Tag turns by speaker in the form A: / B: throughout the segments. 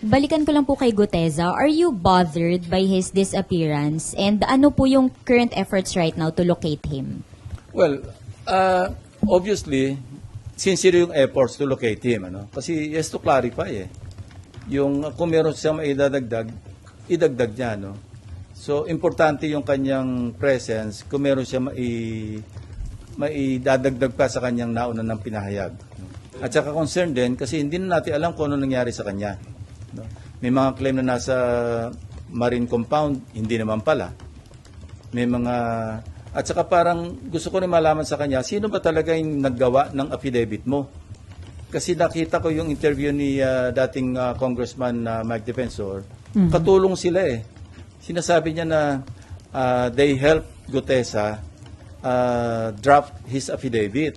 A: Balikan ko lang po kay Guteza. Are you bothered by his disappearance? And ano po yung current efforts right now to locate him?
B: Well, obviously, sincere yung efforts to locate him. Ano? Kasi yes to clarify yung kung meron siyang maidadagdag, idagdag niya. No? So, importante yung kanyang presence kung meron siya maidadagdag pa sa kanyang nauna ng pinahayag. No? At saka concerned din kasi hindi na natin alam kung ano nangyari sa kanya. No? May mga claim na nasa marine compound, hindi naman pala. May mga... At saka parang gusto ko rin malaman sa kanya, sino ba talaga yung naggawa ng affidavit mo? Kasi nakita ko yung interview ni dating Congressman Mike Defensor, katulong sila Sinasabi niya na they helped Gutesa draft his affidavit.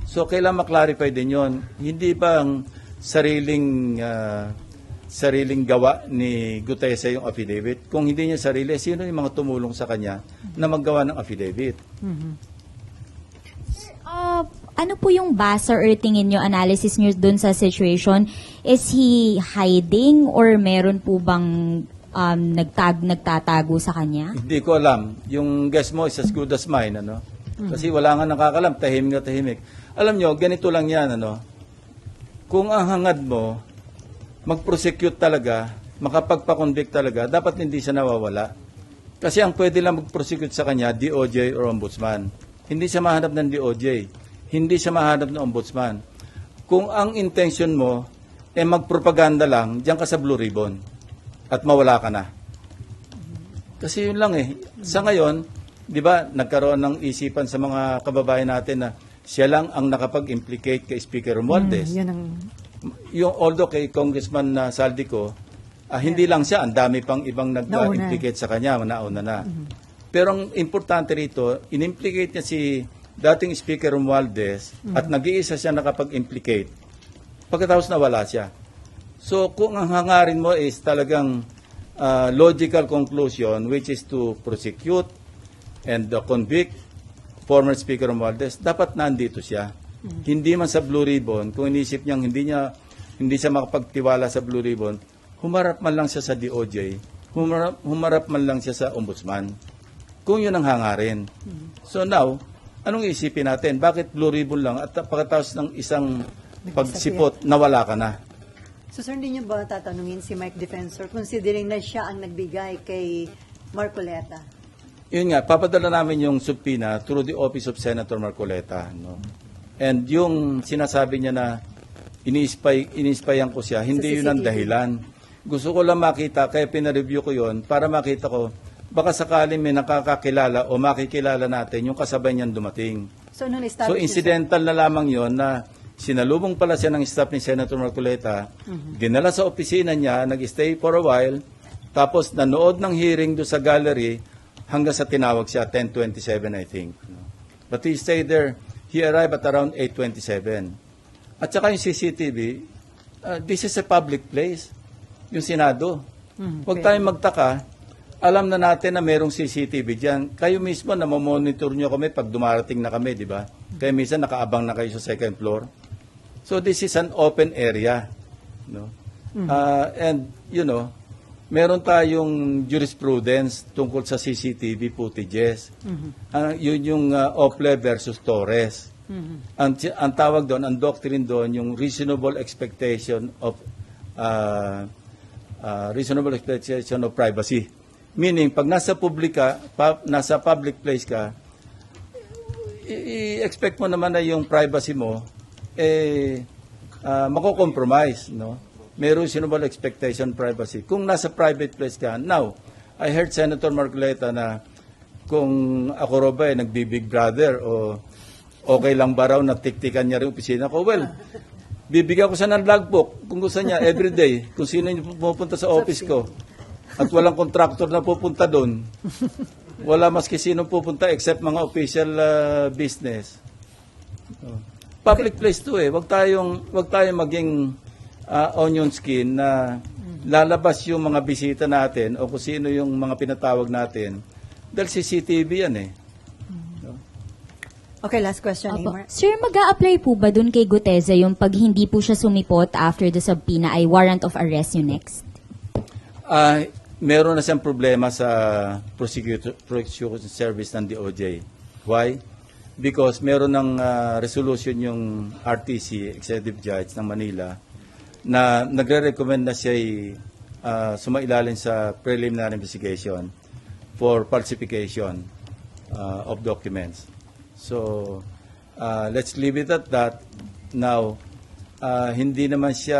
B: So, kailangan maklarify din yon. Hindi ba ang sariling gawa ni Gutesa yung affidavit? Kung hindi niya sarili, sino yung mga tumulong sa kanya na maggawa ng affidavit?
A: Ano po yung basa or tingin nyo, analysis nyo dun sa situation? Is he hiding or meron po bang nagtatago sa kanya?
B: Hindi ko alam. Yung guess mo is as good as mine. Ano? Kasi wala nga nakakalam, tahimik na tahimik. Alam nyo, ganito lang yan. Ano? Kung ang hangad mo, mag-prosecute talaga, makapagpa-convict talaga, dapat hindi siya nawawala. Kasi ang pwede lang mag-prosecute sa kanya, DOJ or Ombudsman. Hindi siya mahanap ng DOJ. Hindi siya mahanap ng Ombudsman. Kung ang intention mo, magpropaganda lang, diyan ka sa Blue Ribbon at mawala ka na. Kasi yun lang Sa ngayon, di ba, nagkaroon ng isipan sa mga kababayan natin na siya lang ang nakapag-implicate kay Speaker Romualdez. Yung although kay Congressman Saldico, hindi lang siya, ang dami pang ibang nag-implicate sa kanya, nauna na. Pero ang importante rito, in-implicate niya si dating Speaker Romualdez at nag-iisa siya nakapag-implicate. Pagkatapos nawala siya. So kung ang hangarin mo is talagang logical conclusion, which is to prosecute and convict former Speaker Romualdez, dapat nandito siya. Hindi man sa Blue Ribbon, kung inisip niyang hindi siya makapagtiwala sa Blue Ribbon, humarap man lang siya sa DOJ, humarap man lang siya sa Ombudsman. Kung yun ang hangarin. So now, anong isipin natin? Bakit Blue Ribbon lang at pagkatapos ng isang pagsipot, nawala ka na?
C: So sir, hindi niyo ba tatanungin si Mike Defensor considering na siya ang nagbigay kay Marcoleta?
B: Yun nga, papadala namin yung subpoena through the office of Senator Marcoleta. No? And yung sinasabi niya na ini-spyan ko siya, hindi yun ang dahilan. Gusto ko lang makita, kaya pinareview ko yun, para makita ko, baka sakaling may nakakakilala o makikilala natin yung kasabay niyan dumating.
C: So
B: incidental na lamang yon na sinalubong pala siya ng staff ni Senator Marcoleta, dinala sa opisina niya, nag-stay for a while, tapos nanood ng hearing do sa gallery hanggang sa tinawag siya, 10:27 I think. But he stayed there. He arrived at around 8:27. At saka yung CCTV, this is a public place, yung Senado. Huwag tayong magtaka, alam na natin na merong CCTV dyan. Kayo mismo na mamonitor nyo kami pag dumarating na kami, di ba? Kaya minsan nakaabang na kayo sa second floor. So this is an open area. No? And, you know, meron tayong jurisprudence tungkol sa CCTV footages. Yun yung Ople versus Torres. Ang tawag doon, ang doctrine doon, yung reasonable expectation of privacy. Meaning, pag nasa public place ka, i-expect mo naman na yung privacy mo mako-compromise, no? May reasonable expectation privacy. Kung nasa private place ka, now, I heard Senator Marcoleta na kung ako raw ba nagbi-Big Brother o okay lang ba raw na tiktikan niya rin opisina ko? Well, bibigyan ko siya ng logbook kung gusto niya everyday, kung sino yung pupunta sa office ko. At walang contractor na pupunta doon. Wala maski sino pupunta except mga official business. Public place to Wag tayong maging onion skin na lalabas yung mga bisita natin o kung sino yung mga pinatawag natin dahil CCTV yan
C: Okay, last question,
A: Opo.
C: Amar.
A: Sir, mag-a-apply po ba dun kay Guteza yung pag hindi po siya sumipot after the subpoena ay warrant of arrest yung next?
B: Meron na siyang problema sa prosecution service ng DOJ. Why? Because meron ng resolution yung RTC, Executive Judge ng Manila, na nagre-recommend na siya sumailalim sa preliminary investigation for falsification of documents. So, let's leave it at that. Now, hindi naman siya,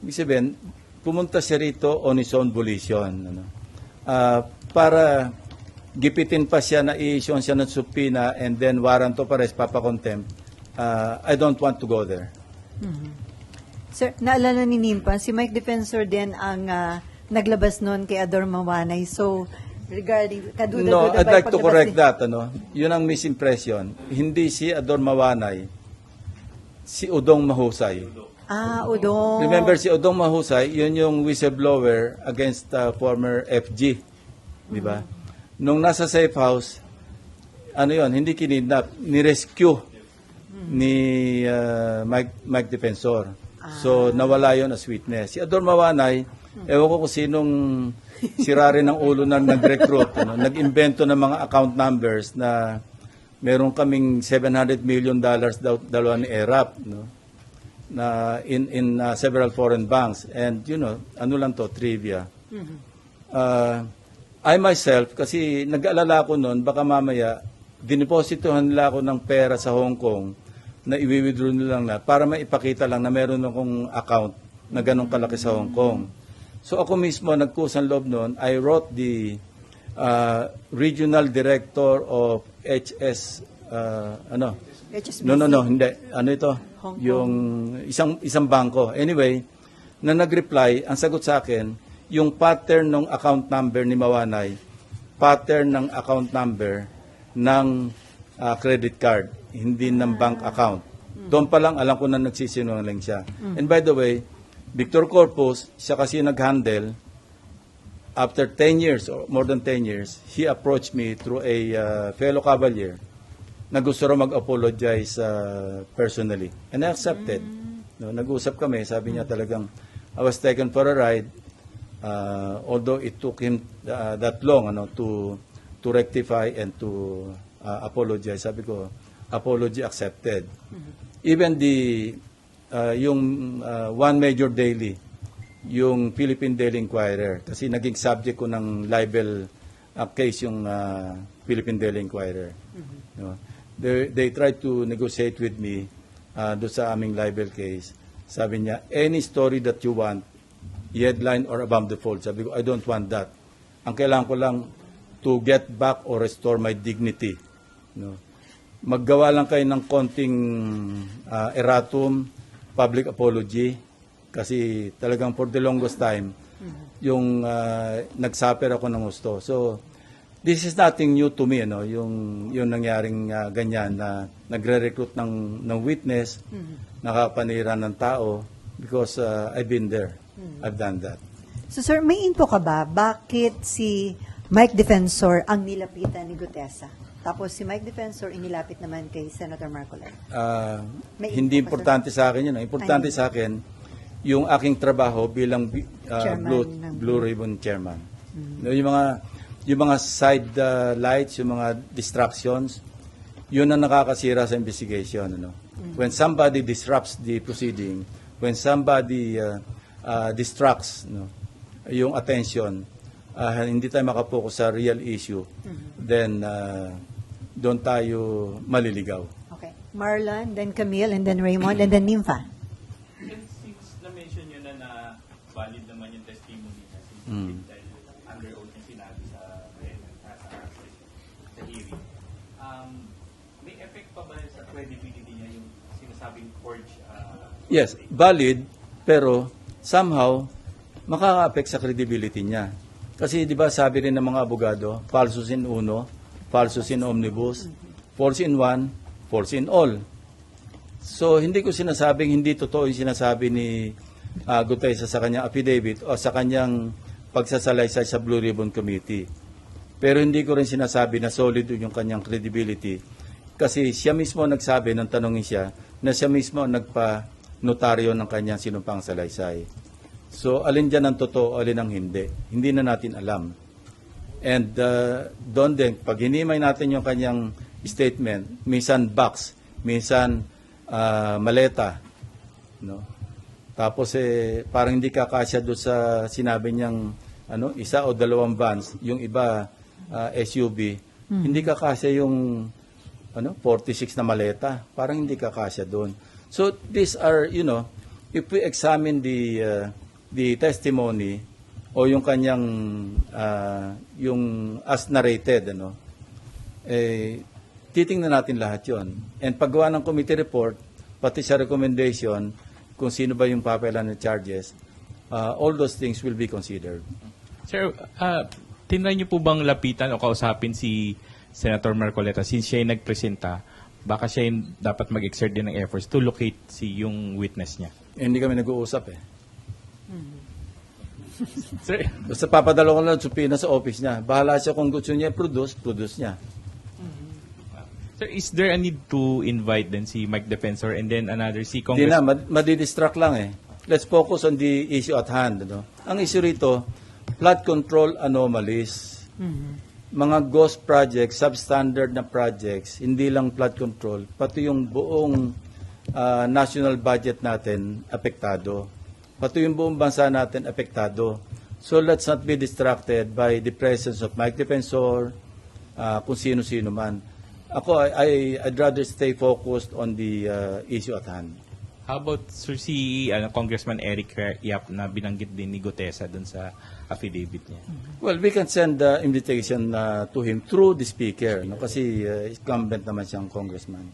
B: ibig sabihin, pumunta siya rito on his own volition. Para gipitin pa siya na i-issue siya ng subpoena and then warrant of arrest, papakontempt, I don't want to go there.
C: Sir, naalala ni Nimpa, si Mike Defensor din ang naglabas noon kay Ador Mawanay. So, regarding kaduda-duda
B: No, I'd
C: ba yung
B: like to
C: paglabas
B: correct
C: ni-
B: that. Yun ang misimpression. Hindi si Ador Mawanay, si Udong Mahusay.
C: Udong.
B: Remember, si Udong Mahusay, yun yung whistleblower against former FG. Di ba? Nung nasa safe house, hindi kinidnap, ni-rescue ni Mike Defensor. So, nawala yon as witness. Si Ador Mawanay, ewan ko kung sinong sira rin ng ulo na nag-recruit. Nag-invento ng mga account numbers na meron kaming $700 million dalawa ni ERAP, na in several foreign banks. And, ano lang to, trivia. I myself, kasi nag-aalala ko noon, baka mamaya, dinipositohan nila ako ng pera sa Hong Kong na i-withdraw nila lang para maipakita lang na meron akong account na ganong kalaki sa Hong Kong. So ako mismo, nagkusang loob noon, I wrote the regional director of HS,
C: HSBC.
B: No, hindi. Ano ito?
C: Hong Kong.
B: Yung isang bangko. Anyway, na nag-reply, ang sagot sa akin, yung pattern ng account number ni Mawanay, pattern ng account number ng credit card, hindi ng bank account. Doon pa lang, alam ko na nagsisinungaling siya. And by the way, Victor Corpus, siya kasi nag-handle, after 10 years, or more than 10 years, he approached me through a fellow cavalier na gusto raw mag-apologize personally. And I accepted. Nag-usap kami, sabi niya talagang, I was taken for a ride, although it took him that long to rectify and to apologize. Sabi ko, apology accepted. Even yung one major daily, yung Philippine Daily Inquirer, kasi naging subject ko ng libel case yung Philippine Daily Inquirer. They tried to negotiate with me doon sa aming libel case. Sabi niya, any story that you want, headline or above the fold. Sabi ko, I don't want that. Ang kailangan ko lang to get back or restore my dignity. Maggawa lang kayo ng konting erratum, public apology, kasi talagang for the longest time, yung nagsuffer ako ng gusto. So, this is nothing new to me, yung nangyaring ganyan na nagre-recruit ng witness, nakapanira ng tao, because I've been there. I've done that.
C: So, sir, may info ka ba? Bakit si Mike Defensor ang nilapitan ni Gutesa? Tapos si Mike Defensor inilapit naman kay Senator Marcoleta. May
B: Hindi
C: info pa,
B: importante sa akin yun. Importante sa akin, yung aking trabaho bilang
C: Chairman ng-
B: Blue Ribbon Chairman. Yung mga side lights, yung mga distractions, yun ang nakakasira sa investigation. When somebody disrupts the proceeding, when somebody distracts yung attention, hindi tayo makapokus sa real issue, then doon tayo maliligaw.
C: Okay. Marlon, then Camille, and then Raymond, and then Nympha.
D: And since na-mention nyo na valid naman yung testimony na si dahil under oath yung sinabi sa hearing, may effect pa ba sa credibility niya yung sinasabing forged?
B: Yes, valid, pero somehow makaka-affect sa credibility niya. Kasi di ba sabi rin ng mga abogado, falsus in uno, falsus in omnibus, false in one, false in all. So hindi ko sinasabing hindi totoo yung sinasabi ni Gutesa sa kanyang affidavit o sa kanyang pagsasalaysay sa Blue Ribbon Committee. Pero hindi ko rin sinasabi na solid yung kanyang credibility Kasi siya mismo nagsabi, nang tanongin siya, na siya mismo ang nagpa-notaryo ng kanyang sinumpang salaysay. So, alin dyan ang totoo, alin ang hindi. Hindi na natin alam. And doon din, pag hinimay natin yung kanyang statement, minsan box, minsan maleta, no? Tapos parang hindi kakasya doon sa sinabi niyang isa o dalawang vans, yung iba SUV, hindi kakasya yung 46 na maleta, parang hindi kakasya doon. So these are, if we examine the testimony o yung kanyang yung as narrated, titingnan natin lahat yon. And paggawa ng committee report, pati sa recommendation, kung sino ba yung papayalan ng charges, all those things will be considered.
D: Sir, tinry niyo po bang lapitan o kausapin si Senator Marcoleta since siya yung nagpresenta, baka siya yung dapat mag-exert din ng efforts to locate yung witness niya?
B: Hindi kami nag-uusap
D: Sir,
B: Basta papadala ko lang supina sa office niya. Bahala siya kung gusto niya produce niya.
D: sir, is there a need to invite then si Mike Defensor and then another si
B: Hindi
D: Congress?
B: na, madidistract lang Let's focus on the issue at hand. Ang issue rito, flood control anomalies. Mga ghost projects, substandard na projects, hindi lang flood control, pati yung buong national budget natin apektado. Pati yung buong bansa natin apektado. So let's not be distracted by the presence of Mike Defensor, kung sino-sino man. Ako, I'd rather stay focused on the issue at hand.
D: How about sir, si Congressman Eric Yap na binanggit din ni Gutesa dun sa affidavit niya?
B: Well, we can send the invitation to him through the speaker, kasi incumbent naman siyang congressman.